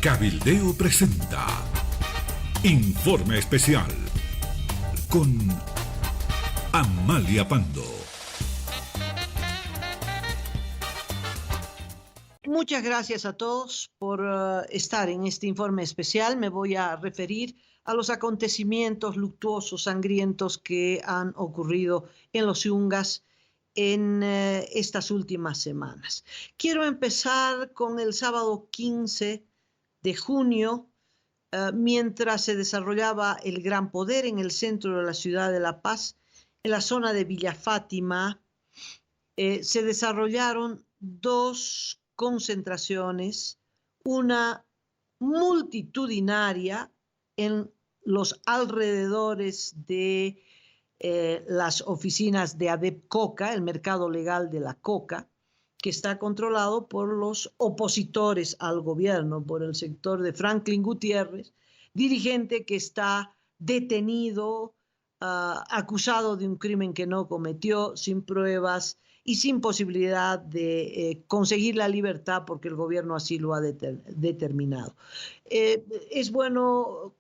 Cabildeo presenta Informe Especial con Amalia Pando. Muchas gracias a todos por estar en este informe especial. Me voy a referir a los acontecimientos luctuosos, sangrientos que han ocurrido en los Yungas en estas últimas semanas. Quiero empezar con el sábado 15 de junio, mientras se desarrollaba el Gran Poder en el centro de la ciudad de La Paz, en la zona de Villa Fátima, se desarrollaron dos concentraciones, una multitudinaria en los alrededores de las oficinas de ADEP Coca, el mercado legal de la coca, que está controlado por los opositores al gobierno, por el sector de Franklin Gutiérrez, dirigente que está detenido, acusado de un crimen que no cometió, sin pruebas y sin posibilidad de conseguir la libertad porque el gobierno así lo ha determinado. Es bueno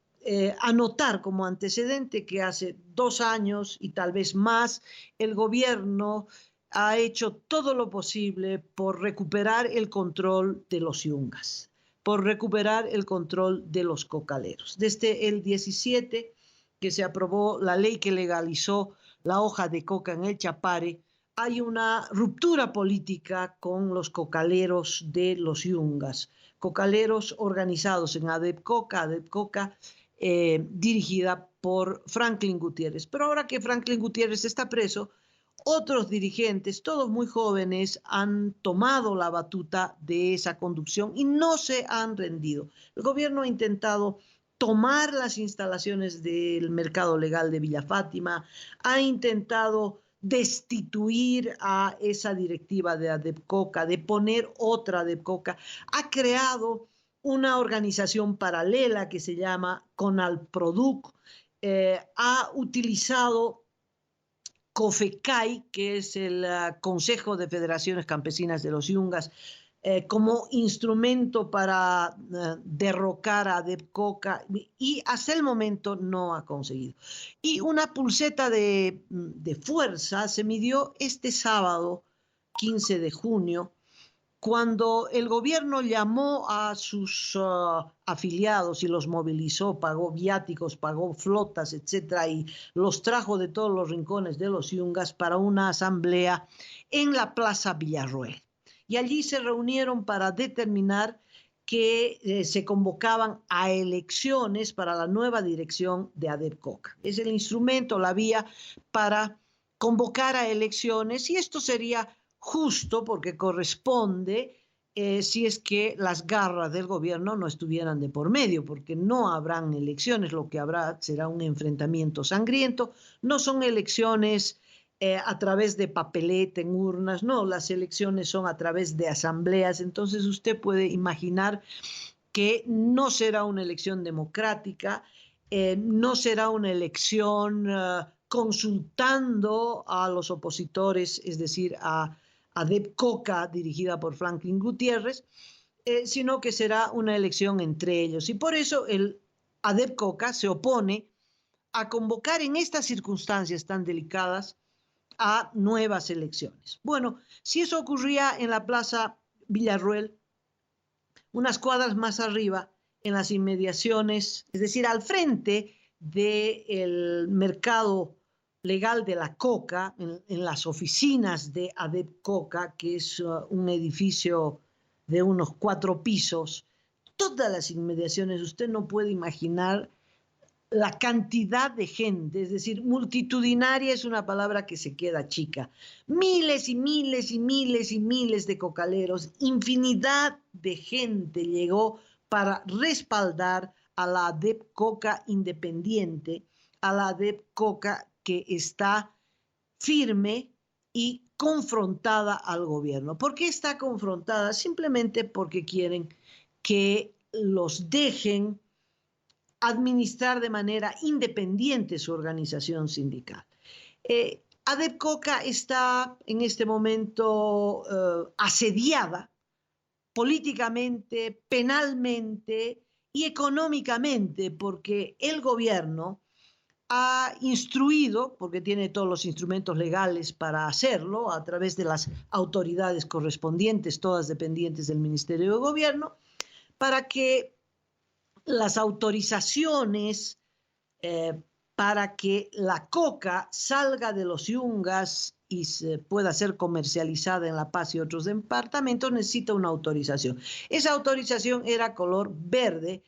anotar como antecedente que hace 2 años y tal vez más el gobierno ha hecho todo lo posible por recuperar el control de los yungas, por recuperar el control de los cocaleros. Desde el 17, que se aprobó la ley que legalizó la hoja de coca en el Chapare, hay una ruptura política con los cocaleros de los yungas, cocaleros organizados en ADEP Coca, dirigida por Franklin Gutiérrez. Pero ahora que Franklin Gutiérrez está preso, otros dirigentes, todos muy jóvenes, han tomado la batuta de esa conducción y no se han rendido. El gobierno ha intentado tomar las instalaciones del mercado legal de Villa Fátima, ha intentado destituir a esa directiva de ADEP Coca, de poner otra ADEP Coca, ha creado una organización paralela que se llama Conalproduc, ha utilizado COFECAI, que es el Consejo de Federaciones Campesinas de los Yungas, como instrumento para derrocar a ADEP Coca, y hasta el momento no ha conseguido. Y una pulseta de fuerza se midió este sábado 15 de junio, cuando el gobierno llamó a sus afiliados y los movilizó, pagó viáticos, pagó flotas, etcétera, y los trajo de todos los rincones de los yungas para una asamblea en la Plaza Villarroel. Y allí se reunieron para determinar que se convocaban a elecciones para la nueva dirección de ADEP Coca. Es el instrumento, la vía para convocar a elecciones, y esto sería justo porque corresponde si es que las garras del gobierno no estuvieran de por medio, porque no habrán elecciones, lo que habrá será un enfrentamiento sangriento. No son elecciones a través de papeleta en urnas, no, las elecciones son a través de asambleas. Entonces usted puede imaginar que no será una elección democrática, no será una elección consultando a los opositores, es decir, a ADEP Coca, dirigida por Franklin Gutiérrez, sino que será una elección entre ellos. Y por eso el ADEP Coca se opone a convocar en estas circunstancias tan delicadas a nuevas elecciones. Bueno, si eso ocurría en la Plaza Villarroel, unas cuadras más arriba, en las inmediaciones, es decir, al frente del mercado legal de la coca, en las oficinas de ADEP Coca, que es un edificio de unos 4 pisos, todas las inmediaciones, usted no puede imaginar la cantidad de gente, es decir, multitudinaria es una palabra que se queda chica. Miles y miles y miles y miles de cocaleros, infinidad de gente llegó para respaldar a la ADEP Coca independiente, a la ADEP Coca que está firme y confrontada al gobierno. ¿Por qué está confrontada? Simplemente porque quieren que los dejen administrar de manera independiente su organización sindical. ADEP Coca está en este momento asediada políticamente, penalmente y económicamente, porque el gobierno ha instruido, porque tiene todos los instrumentos legales para hacerlo, a través de las autoridades correspondientes, todas dependientes del Ministerio de Gobierno, para que las autorizaciones para que la coca salga de los yungas y se pueda ser comercializada en La Paz y otros departamentos, necesita una autorización. Esa autorización era color verde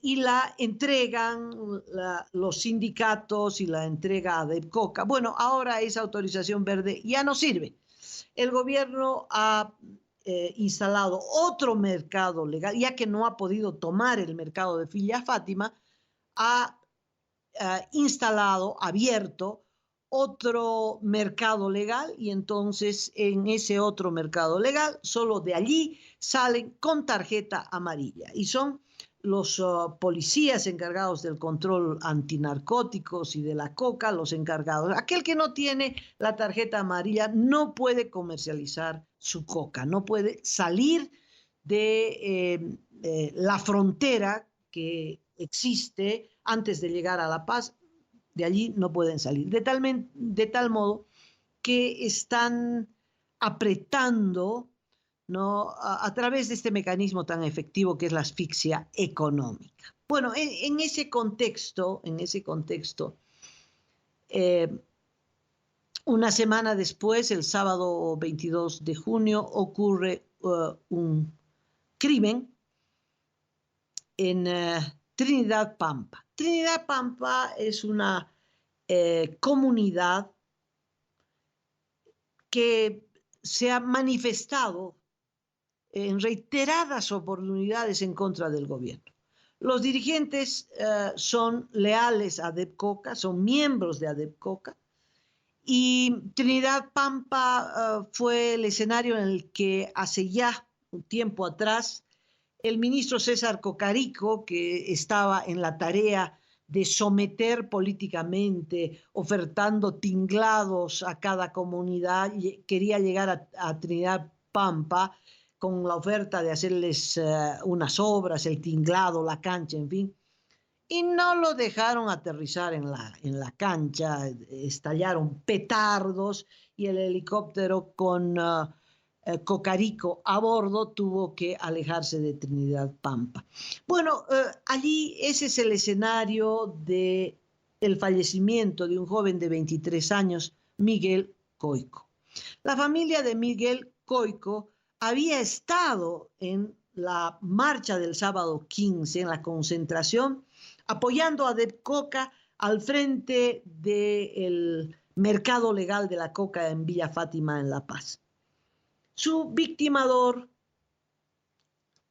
y la entregan los sindicatos y la entrega de coca. Bueno, ahora esa autorización verde ya no sirve. El gobierno ha instalado otro mercado legal, ya que no ha podido tomar el mercado de Villa Fátima, ha instalado, abierto otro mercado legal y entonces en ese otro mercado legal solo de allí salen con tarjeta amarilla y son los policías encargados del control antinarcóticos y de la coca, los encargados. Aquel que no tiene la tarjeta amarilla no puede comercializar su coca, no puede salir de la frontera que existe antes de llegar a La Paz, de allí no pueden salir. De tal modo que están apretando, ¿no?, a través de este mecanismo tan efectivo que es la asfixia económica. Bueno, en ese contexto, una semana después, el sábado 22 de junio, ocurre un crimen en Trinidad Pampa. Trinidad Pampa es una comunidad que se ha manifestado en reiteradas oportunidades en contra del gobierno. Los dirigentes son leales a ADEPCOCA, son miembros de ADEPCOCA, y Trinidad Pampa fue el escenario en el que hace ya un tiempo atrás el ministro César Cocarico, que estaba en la tarea de someter políticamente, ofertando tinglados a cada comunidad, quería llegar a Trinidad Pampa con la oferta de hacerles unas obras, el tinglado, la cancha, en fin, y no lo dejaron aterrizar en la cancha, estallaron petardos y el helicóptero con Cocarico a bordo tuvo que alejarse de Trinidad Pampa. Bueno, allí ese es el escenario del fallecimiento de un joven de 23 años, Miguel Coico. La familia de Miguel Coico había estado en la marcha del sábado 15, en la concentración, apoyando a ADEPCOCA al frente del mercado legal de la coca en Villa Fátima, en La Paz. Su victimador,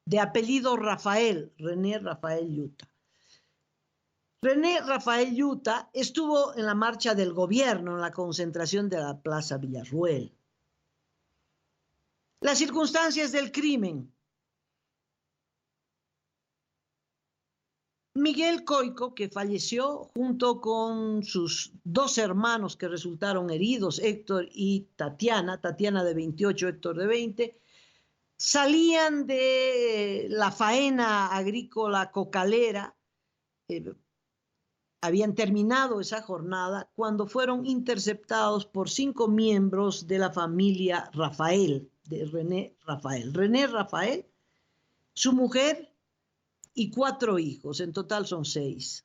de apellido Rafael, René Rafael Yuta. René Rafael Yuta estuvo en la marcha del gobierno, en la concentración de la Plaza Villarruel. Las circunstancias del crimen. Miguel Coico, que falleció junto con sus dos hermanos que resultaron heridos, Héctor y Tatiana de 28, Héctor de 20, salían de la faena agrícola cocalera, habían terminado esa jornada cuando fueron interceptados por 5 miembros de la familia Rafael, de René Rafael. René Rafael, su mujer y 4 hijos, en total son 6.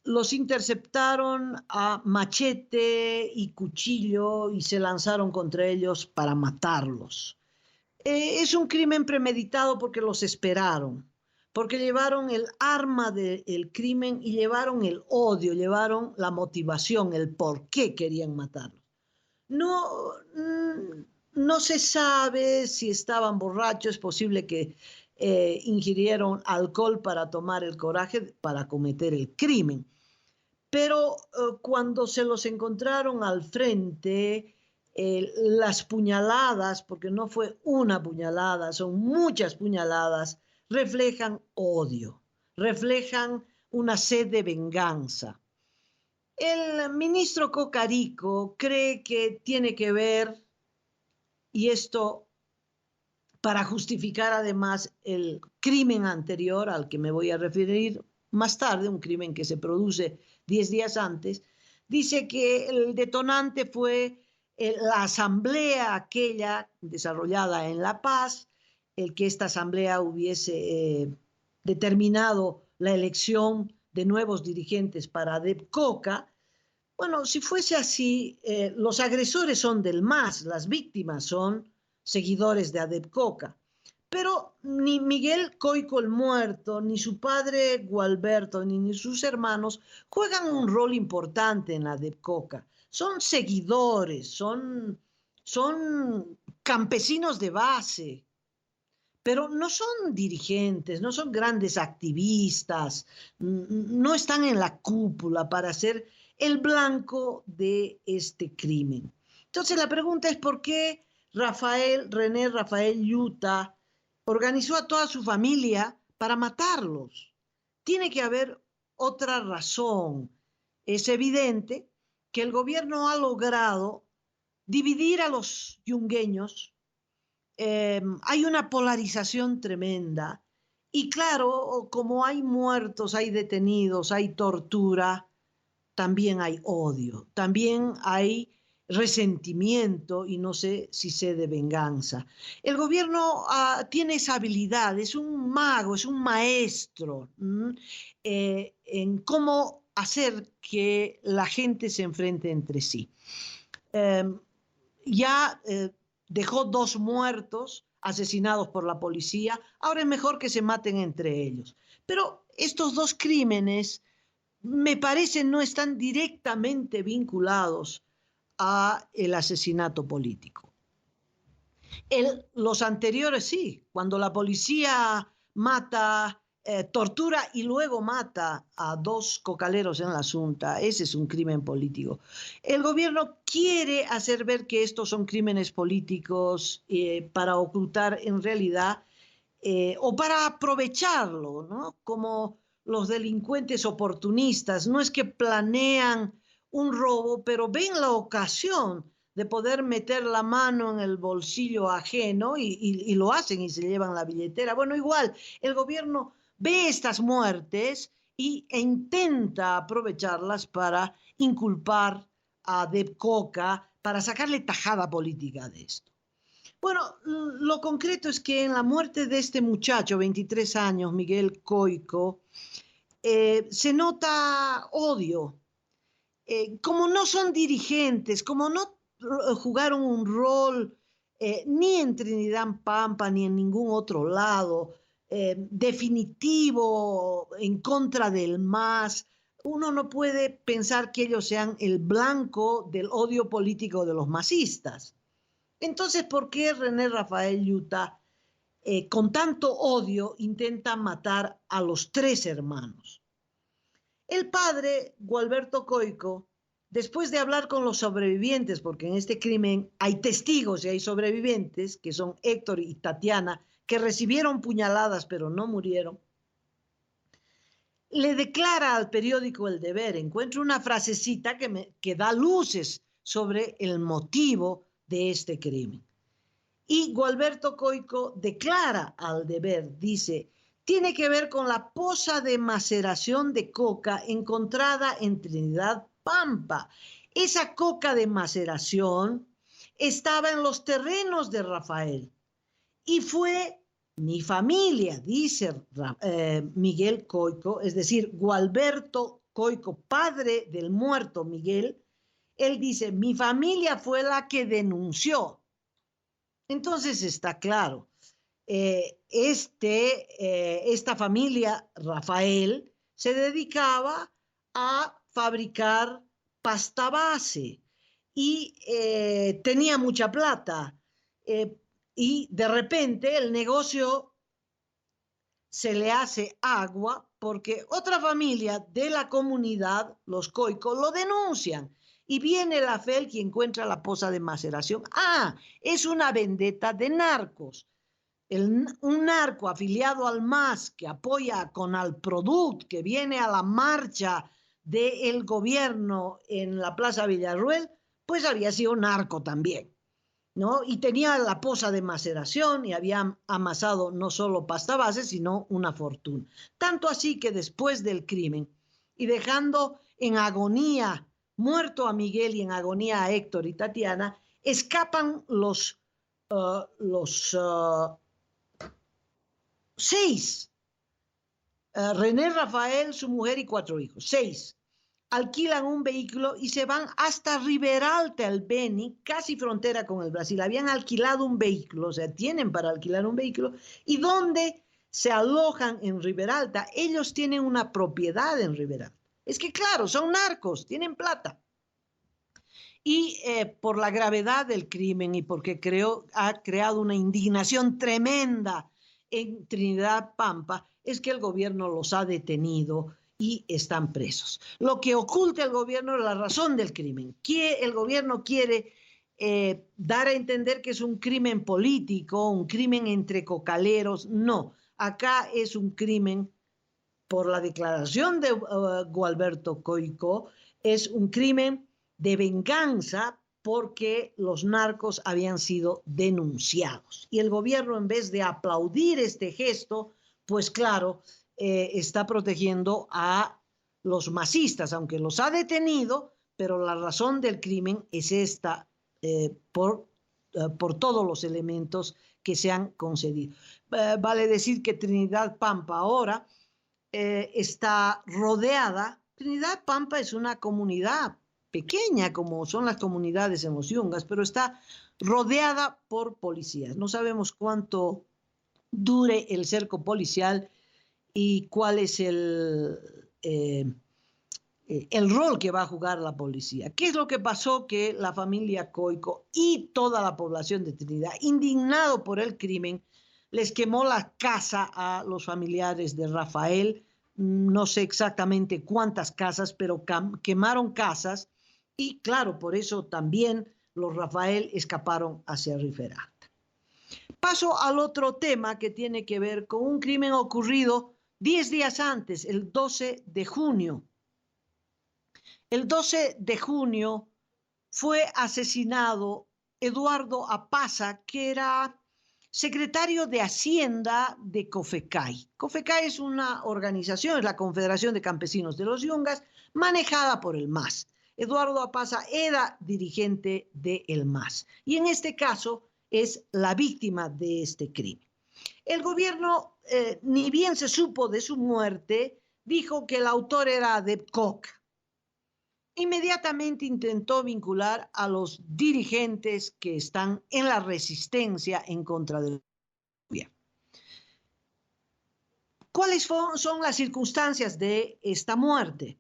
Los interceptaron a machete y cuchillo y se lanzaron contra ellos para matarlos. Es un crimen premeditado porque los esperaron, porque llevaron el arma del crimen y llevaron el odio, llevaron la motivación, el por qué querían matarlos. No se sabe si estaban borrachos, es posible que ingirieron alcohol para tomar el coraje para cometer el crimen. Pero cuando se los encontraron al frente, las puñaladas, porque no fue una puñalada, son muchas puñaladas, reflejan odio, reflejan una sed de venganza. El ministro Cocarico cree que tiene que ver, y esto para justificar además el crimen anterior al que me voy a referir más tarde, un crimen que se produce 10 días antes, dice que el detonante fue la asamblea aquella desarrollada en La Paz, el que esta asamblea hubiese determinado la elección de nuevos dirigentes para DEPCOCA. Bueno, si fuese así, los agresores son del MAS, las víctimas son seguidores de ADEPCOCA. Pero ni Miguel Coico el muerto, ni su padre Gualberto, ni sus hermanos juegan un rol importante en la ADEPCOCA. Son seguidores, son campesinos de base, pero no son dirigentes, no son grandes activistas, no están en la cúpula para ser el blanco de este crimen. Entonces la pregunta es por qué René Rafael Yuta organizó a toda su familia para matarlos. Tiene que haber otra razón. Es evidente que el gobierno ha logrado dividir a los yungueños. Hay una polarización tremenda y claro, como hay muertos, hay detenidos, hay tortura, también hay odio, también hay resentimiento y no sé si sé de venganza. El gobierno tiene esa habilidad, es un mago, es un maestro en cómo hacer que la gente se enfrente entre sí. Dejó 2 muertos asesinados por la policía, ahora es mejor que se maten entre ellos. Pero estos 2 crímenes me parece no están directamente vinculados a el asesinato político. Los anteriores sí, cuando la policía mata, tortura y luego mata a 2 cocaleros en la Asunta, ese es un crimen político. El gobierno quiere hacer ver que estos son crímenes políticos para ocultar en realidad o para aprovecharlo, ¿no? Como los delincuentes oportunistas, no es que planean un robo, pero ven la ocasión de poder meter la mano en el bolsillo ajeno y lo hacen y se llevan la billetera. Bueno, igual, el gobierno ve estas muertes e intenta aprovecharlas para inculpar a DEPCOCA, para sacarle tajada política de esto. Bueno, lo concreto es que en la muerte de este muchacho, 23 años, Miguel Coico, se nota odio. Como no son dirigentes, como no jugaron un rol ni en Trinidad Pampa ni en ningún otro lado definitivo en contra del MAS, uno no puede pensar que ellos sean el blanco del odio político de los masistas. Entonces, ¿por qué René Rafael Yuta, con tanto odio, intenta matar a los 3 hermanos? El padre, Gualberto Coico, después de hablar con los sobrevivientes, porque en este crimen hay testigos y hay sobrevivientes, que son Héctor y Tatiana, que recibieron puñaladas pero no murieron, le declara al periódico El Deber, encuentro una frasecita que da luces sobre el motivo de este crimen. Y Gualberto Coico declara al Deber, dice, tiene que ver con la poza de maceración de coca encontrada en Trinidad Pampa. Esa coca de maceración estaba en los terrenos de Rafael y fue mi familia, dice Miguel Coico, es decir, Gualberto Coico, padre del muerto Miguel. Él dice, mi familia fue la que denunció. Entonces está claro, esta familia, Rafael, se dedicaba a fabricar pasta base y tenía mucha plata. Y de repente el negocio se le hace agua porque otra familia de la comunidad, los Coico, lo denuncian. Y viene la FEL que encuentra la poza de maceración. Es una vendetta de narcos. Un narco afiliado al MAS que apoya a Conalproduct, que viene a la marcha del gobierno en la Plaza Villarruel, pues había sido narco también. ¿no? Y tenía la poza de maceración y había amasado no solo pasta base, sino una fortuna. Tanto así que después del crimen y dejando en agonía, muerto a Miguel y en agonía a Héctor y Tatiana, escapan los seis. René Rafael, su mujer y 4 hijos. 6. Alquilan un vehículo y se van hasta Riberalta, el Beni, casi frontera con el Brasil. Habían alquilado un vehículo, o sea, tienen para alquilar un vehículo. ¿Y dónde se alojan en Riberalta? Ellos tienen una propiedad en Riberalta. Es que, claro, son narcos, tienen plata. Y por la gravedad del crimen y porque ha creado una indignación tremenda en Trinidad Pampa, es que el gobierno los ha detenido y están presos. Lo que oculta el gobierno es la razón del crimen. El gobierno quiere dar a entender que es un crimen político, un crimen entre cocaleros. No, acá es un crimen por la declaración de Gualberto Coicó, es un crimen de venganza porque los narcos habían sido denunciados. Y el gobierno, en vez de aplaudir este gesto, pues claro, está protegiendo a los masistas, aunque los ha detenido, pero la razón del crimen es esta, por todos los elementos que se han concedido. Vale decir que Trinidad Pampa ahora está rodeada. Trinidad Pampa es una comunidad pequeña, como son las comunidades en los yungas, pero está rodeada por policías. No sabemos cuánto dure el cerco policial y cuál es el rol que va a jugar la policía. ¿Qué es lo que pasó? Que la familia Coicó y toda la población de Trinidad, indignado por el crimen, les quemó la casa a los familiares de Rafael. No sé exactamente cuántas casas, pero quemaron casas y claro, por eso también los Rafael escaparon hacia Riberalta. Paso al otro tema que tiene que ver con un crimen ocurrido 10 días antes, el 12 de junio. El 12 de junio fue asesinado Eduardo Apaza, que era secretario de Hacienda de COFECAI. COFECAI es una organización, es la Confederación de Campesinos de los Yungas, manejada por el MAS. Eduardo Apaza era dirigente del MAS y en este caso es la víctima de este crimen. El gobierno, ni bien se supo de su muerte, dijo que el autor era Adep Coca. Inmediatamente intentó vincular a los dirigentes que están en la resistencia en contra del gobierno. ¿Cuáles son las circunstancias de esta muerte?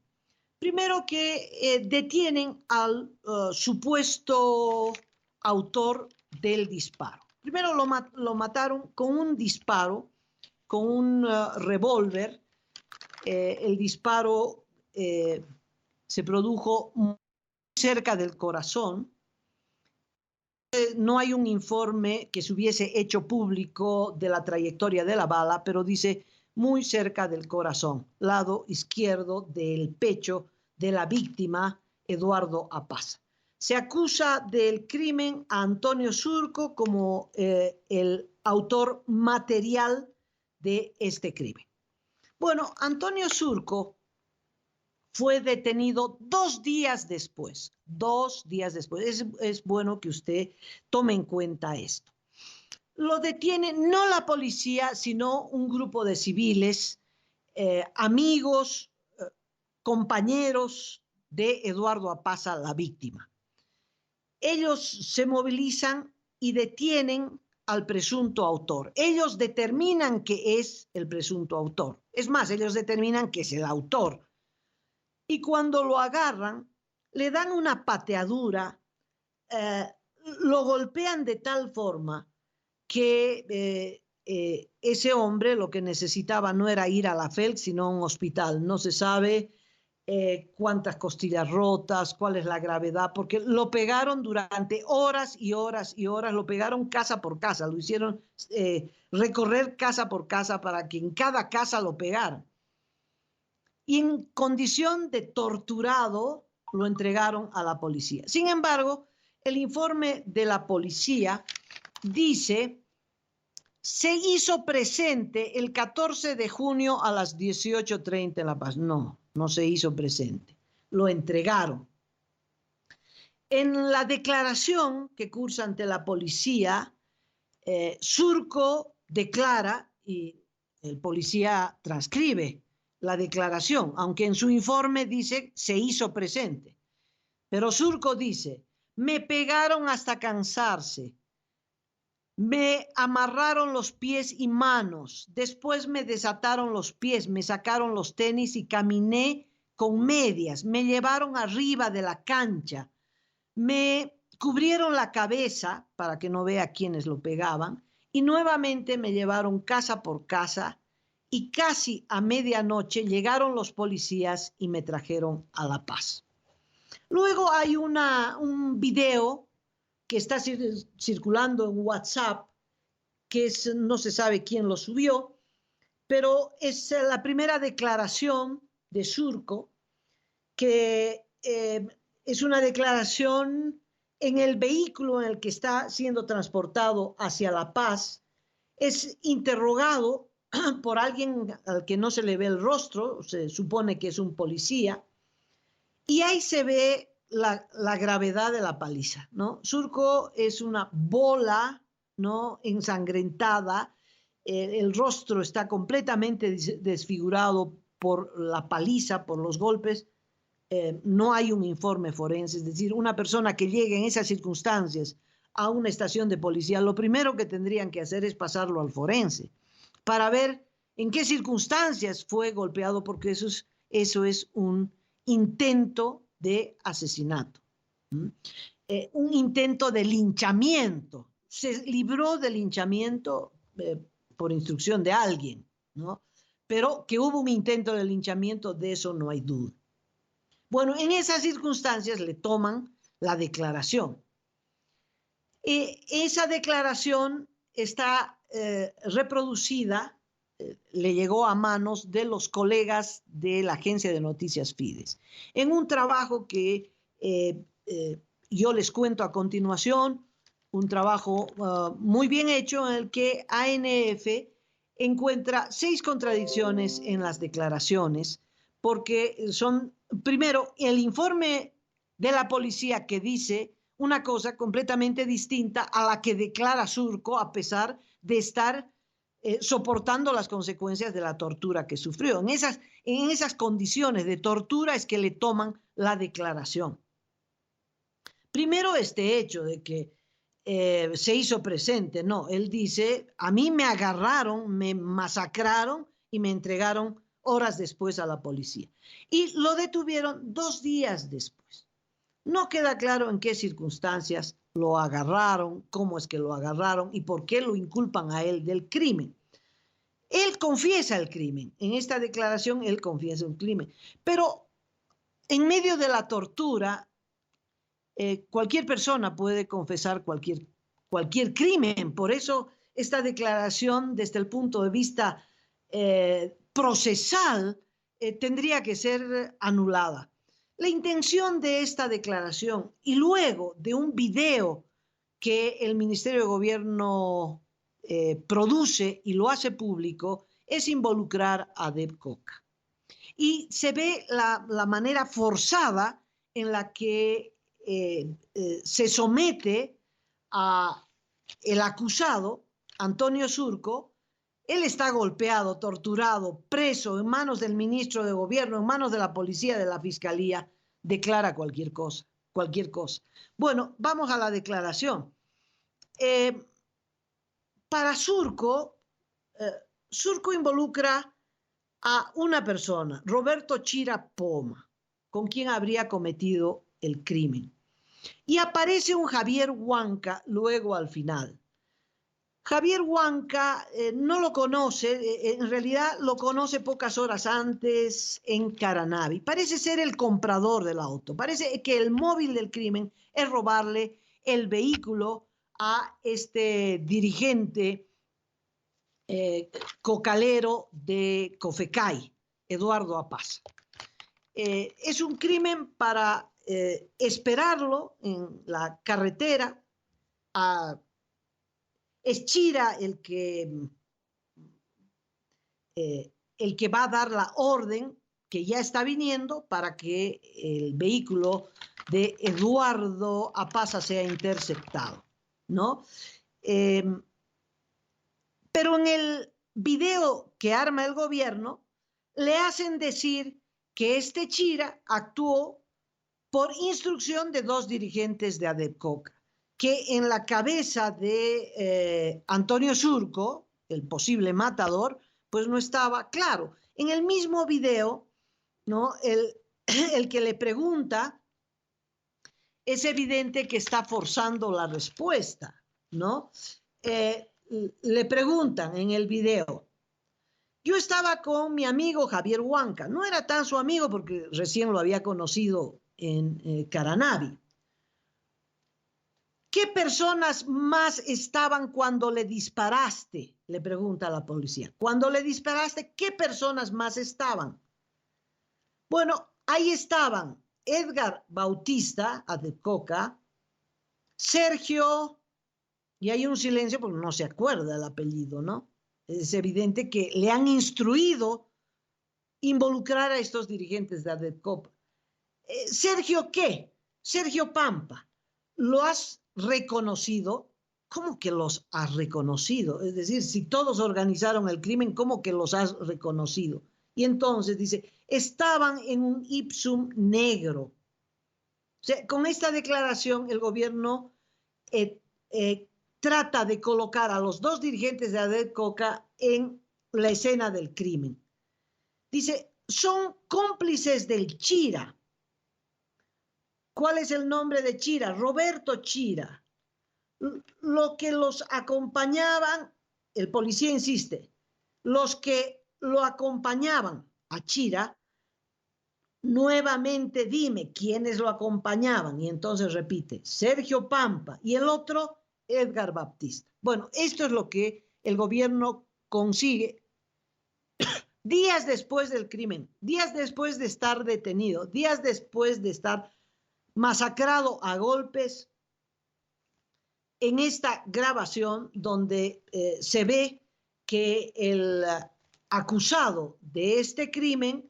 Primero que detienen al supuesto autor del disparo. Primero lo mataron con un disparo, con un revólver. El disparo se produjo muy cerca del corazón. No hay un informe que se hubiese hecho público de la trayectoria de la bala, pero dice muy cerca del corazón, lado izquierdo del pecho de la víctima, Eduardo Apaza. Se acusa del crimen a Antonio Surco como el autor material de este crimen. Bueno, Antonio Surco fue detenido 2 días después. 2 días después. Es bueno que usted tome en cuenta esto. Lo detiene no la policía, sino un grupo de civiles, amigos, compañeros de Eduardo Apaza, la víctima. Ellos se movilizan y detienen al presunto autor. Ellos determinan que es el presunto autor. Es más, ellos determinan que es el autor. Y cuando lo agarran, le dan una pateadura, lo golpean de tal forma que ese hombre lo que necesitaba no era ir a la FELC, sino a un hospital. No se sabe cuántas costillas rotas, cuál es la gravedad, porque lo pegaron durante horas y horas y horas, lo pegaron casa por casa, lo hicieron recorrer casa por casa para que en cada casa lo pegaran. Y en condición de torturado lo entregaron a la policía. Sin embargo, el informe de la policía dice: se hizo presente el 14 de junio a las 18:30 en La Paz. No, no se hizo presente. Lo entregaron. En la declaración que cursa ante la policía, Surco declara y el policía transcribe la declaración, aunque en su informe dice se hizo presente. Pero Surco dice: me pegaron hasta cansarse. Me amarraron los pies y manos, después me desataron los pies, me sacaron los tenis y caminé con medias, me llevaron arriba de la cancha, me cubrieron la cabeza para que no vea quiénes lo pegaban y nuevamente me llevaron casa por casa y casi a medianoche llegaron los policías y me trajeron a La Paz. Luego hay un video que está circulando en WhatsApp, que no se sabe quién lo subió, pero es la primera declaración de Surco, que es una declaración en el vehículo en el que está siendo transportado hacia La Paz. Es interrogado por alguien al que no se le ve el rostro, se supone que es un policía, y ahí se ve la gravedad de la paliza, ¿no? Surco es una bola, ¿no?, ensangrentada, el rostro está completamente desfigurado por la paliza, por los golpes. No hay un informe forense, es decir, una persona que llegue en esas circunstancias a una estación de policía, lo primero que tendrían que hacer es pasarlo al forense para ver en qué circunstancias fue golpeado, porque eso es un intento de asesinato, un intento de linchamiento. Se libró del linchamiento por instrucción de alguien, ¿no? Pero que hubo un intento de linchamiento, de eso no hay duda. Bueno, en esas circunstancias le toman la declaración. Esa declaración está reproducida, le llegó a manos de los colegas de la agencia de noticias Fides, en un trabajo que yo les cuento a continuación, un trabajo muy bien hecho en el que ANF encuentra 6 contradicciones en las declaraciones, porque son, primero, el informe de la policía que dice una cosa completamente distinta a la que declara Surco, a pesar de estar soportando las consecuencias de la tortura que sufrió. En esas condiciones de tortura es que le toman la declaración. Primero, este hecho de que se hizo presente. No, él dice: a mí me agarraron, me masacraron y me entregaron horas después a la policía. Y lo detuvieron 2 días después. No queda claro en qué circunstancias lo agarraron, cómo es que lo agarraron y por qué lo inculpan a él del crimen. Él confiesa el crimen. En esta declaración él confiesa un crimen. Pero en medio de la tortura, cualquier persona puede confesar cualquier crimen. Por eso esta declaración, desde el punto de vista procesal, tendría que ser anulada. La intención de esta declaración, y luego de un video que el Ministerio de Gobierno produce y lo hace público, es involucrar a Deb Coca. Y se ve la manera forzada en la que se somete a el acusado, Antonio Surco. Él está golpeado, torturado, preso, en manos del ministro de Gobierno, en manos de la policía, de la fiscalía. Declara cualquier cosa, cualquier cosa. Bueno, vamos a la declaración. Para Surco, Surco involucra a una persona, Roberto Chira Poma, con quien habría cometido el crimen. Y aparece un Javier Huanca luego al final. Javier Huanca no lo conoce, en realidad lo conoce pocas horas antes en Caranavi. Parece ser el comprador del auto. Parece que el móvil del crimen es robarle el vehículo a este dirigente cocalero de Cofecay, Eduardo Apaza. Es un crimen para esperarlo en la carretera. Es Chira el que va a dar la orden, que ya está viniendo, para que el vehículo de Eduardo Apaza sea interceptado, ¿no? Pero en el video que arma el gobierno, le hacen decir que este Chira actuó por instrucción de 2 dirigentes de ADEPCOCA, que en la cabeza de Antonio Surco, el posible matador, pues no estaba claro. En el mismo video, ¿no? El que le pregunta es evidente que está forzando la respuesta, ¿no? Le preguntan en el video: yo estaba con mi amigo Javier Huanca, no era tan su amigo porque recién lo había conocido en Caranavi. ¿Qué personas más estaban cuando le disparaste? Le pregunta a la policía. Cuando le disparaste, ¿qué personas más estaban? Bueno, ahí estaban Edgar Bautista, ADEPCOCA, Sergio, y hay un silencio porque no se acuerda el apellido, ¿no? Es evidente que le han instruido involucrar a estos dirigentes de ADEPCOCA. ¿Sergio qué? Sergio Pampa. ¿Lo has reconocido? ¿Cómo que los has reconocido? Es decir, si todos organizaron el crimen, ¿cómo que los has reconocido? Y entonces dice, estaban en un Ipsum negro. O sea, con esta declaración el gobierno trata de colocar a los 2 dirigentes de ADEPCOCA en la escena del crimen. Dice, son cómplices del Chira. ¿Cuál es el nombre de Chira? Roberto Chira. Lo que los acompañaban, el policía insiste, los que lo acompañaban a Chira, nuevamente dime quiénes lo acompañaban. Y entonces repite, Sergio Pampa, y el otro, Edgar Baptista. Bueno, esto es lo que el gobierno consigue días después del crimen, días después de estar detenido, días después de estar masacrado a golpes. En esta grabación donde se ve que el acusado de este crimen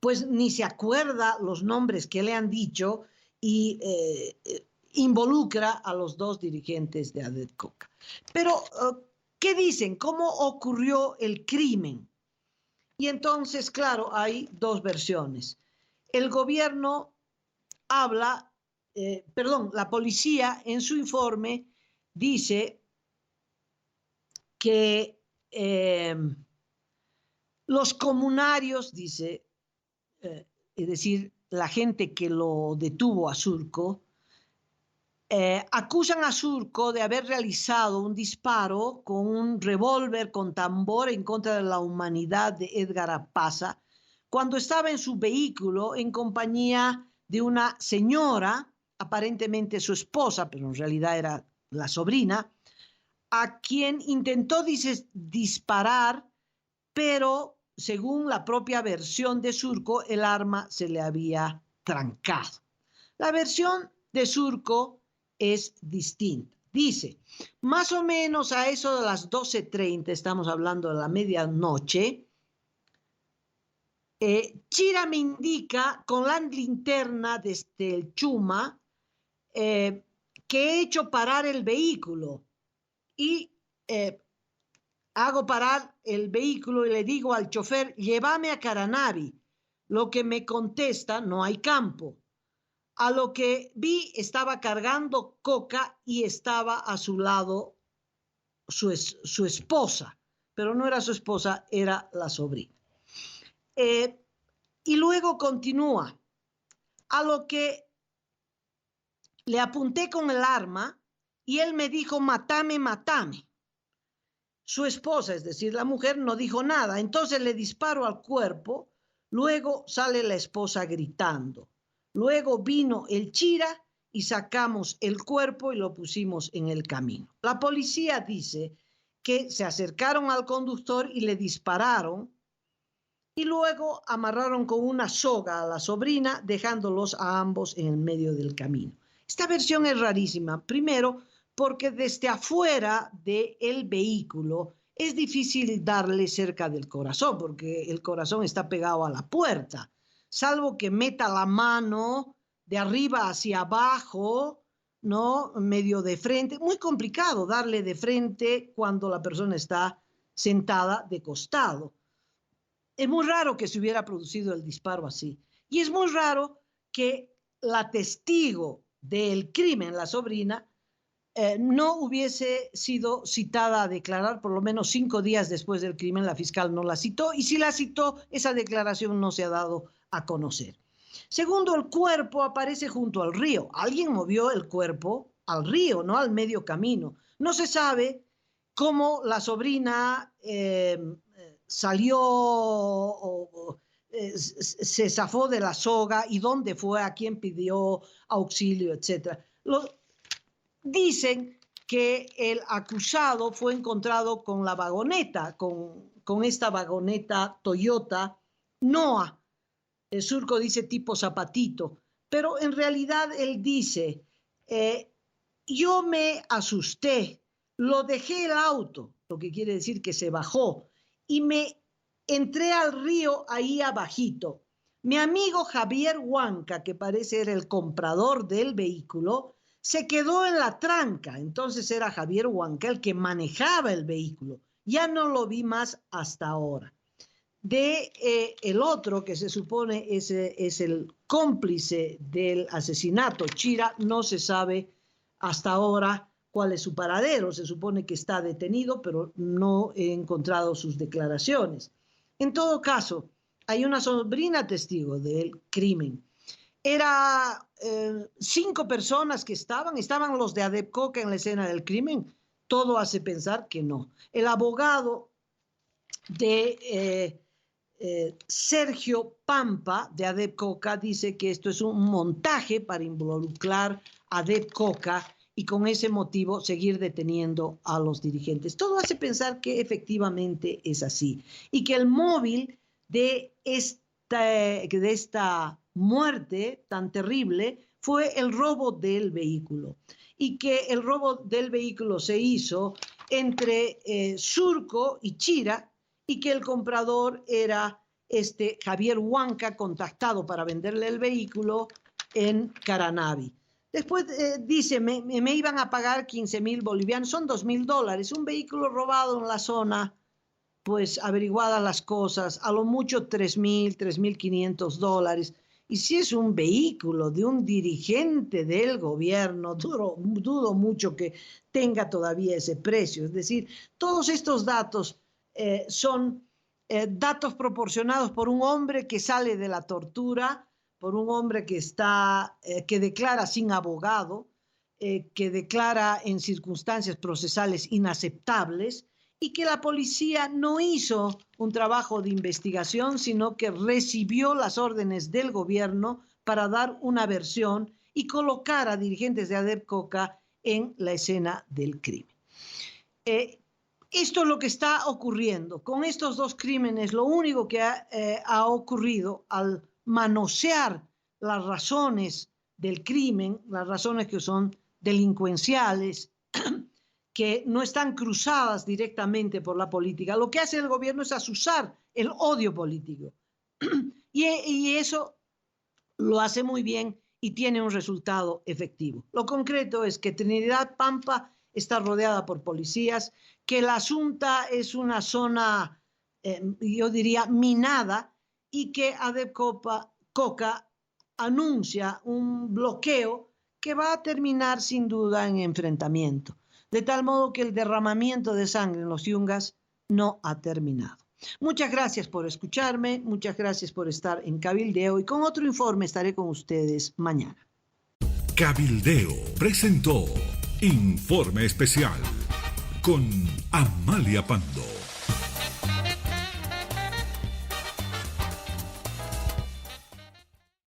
pues ni se acuerda los nombres que le han dicho y involucra a los 2 dirigentes de ADEPCOCA. Pero, ¿qué dicen? ¿Cómo ocurrió el crimen? Y entonces, claro, hay 2 versiones. El gobierno habla, la policía en su informe dice que los comunarios, dice, es decir, la gente que lo detuvo a Surco, acusan a Surco de haber realizado un disparo con un revólver con tambor en contra de la humanidad de Edgar Apaza cuando estaba en su vehículo en compañía de una señora, aparentemente su esposa, pero en realidad era la sobrina, a quien intentó disparar, pero según la propia versión de Surco, el arma se le había trancado. La versión de Surco es distinta. Dice, más o menos a eso de las 12:30, estamos hablando de la medianoche, Chira me indica con la linterna desde el Chuma que he hecho parar el vehículo y hago parar el vehículo y le digo al chofer, llévame a Caranavi. Lo que me contesta, no hay campo. A lo que vi, estaba cargando coca y estaba a su lado su esposa, pero no era su esposa, era la sobrina. Y luego continúa, a lo que le apunté con el arma y él me dijo, matame, matame. Su esposa, es decir, la mujer, no dijo nada. Entonces le disparo al cuerpo, luego sale la esposa gritando. Luego vino el Chira y sacamos el cuerpo y lo pusimos en el camino. La policía dice que se acercaron al conductor y le dispararon y luego amarraron con una soga a la sobrina, dejándolos a ambos en el medio del camino. Esta versión es rarísima, primero porque desde afuera del vehículo es difícil darle cerca del corazón, porque el corazón está pegado a la puerta, salvo que meta la mano de arriba hacia abajo, ¿no? Medio de frente. Muy complicado darle de frente cuando la persona está sentada de costado. Es muy raro que se hubiera producido el disparo así. Y es muy raro que la testigo del crimen, la sobrina, no hubiese sido citada a declarar por lo menos 5 días después del crimen. La fiscal no la citó, y si la citó, esa declaración no se ha dado a conocer. Segundo, el cuerpo aparece junto al río. Alguien movió el cuerpo al río, no al medio camino. No se sabe cómo la sobrina salió o se zafó de la soga y dónde fue, a quién pidió auxilio, etc. Dicen que el acusado fue encontrado con la vagoneta, con esta vagoneta Toyota Noah. El surco dice tipo zapatito, pero en realidad él dice, yo me asusté, lo dejé el auto, lo que quiere decir que se bajó, y me entré al río ahí abajito. Mi amigo Javier Huanca, que parece era el comprador del vehículo, se quedó en la tranca. Entonces era Javier Huanca el que manejaba el vehículo. Ya no lo vi más hasta ahora. El otro, que se supone es el cómplice del asesinato, Chira, no se sabe hasta ahora cuál es su paradero. Se supone que está detenido, pero no he encontrado sus declaraciones. En todo caso, hay una sobrina testigo del crimen. Era 5 personas que estaban los de Adep Coca en la escena del crimen. Todo hace pensar que no. El abogado de Sergio Pampa de Adep Coca dice que esto es un montaje para involucrar a Adep Coca y con ese motivo seguir deteniendo a los dirigentes. Todo hace pensar que efectivamente es así y que el móvil de esta muerte tan terrible fue el robo del vehículo y que el robo del vehículo se hizo entre Surco y Chira y que el comprador era Javier Huanca, contactado para venderle el vehículo en Caranavi. Después dice, me iban a pagar 15.000 bolivianos, son $2.000, un vehículo robado en la zona, pues averiguadas las cosas, a lo mucho 3.000, $3.500. Y si es un vehículo de un dirigente del gobierno, dudo mucho que tenga todavía ese precio. Es decir, todos estos datos son datos proporcionados por un hombre que sale de la tortura, por un hombre que declara sin abogado, que declara en circunstancias procesales inaceptables, y que la policía no hizo un trabajo de investigación, sino que recibió las órdenes del gobierno para dar una versión y colocar a dirigentes de Adep Coca en la escena del crimen. Esto es lo que está ocurriendo. Con estos 2 crímenes, lo único que ha ocurrido al manosear las razones del crimen, las razones que son delincuenciales, que no están cruzadas directamente por la política. Lo que hace el gobierno es azuzar el odio político. Y eso lo hace muy bien y tiene un resultado efectivo. Lo concreto es que Trinidad Pampa está rodeada por policías, que la Asunta es una zona, yo diría, minada, y que Adep Coca anuncia un bloqueo que va a terminar sin duda en enfrentamiento. De tal modo que el derramamiento de sangre en los Yungas no ha terminado. Muchas gracias por escucharme, muchas gracias por estar en Cabildeo y con otro informe estaré con ustedes mañana. Cabildeo presentó Informe Especial con Amalia Pando.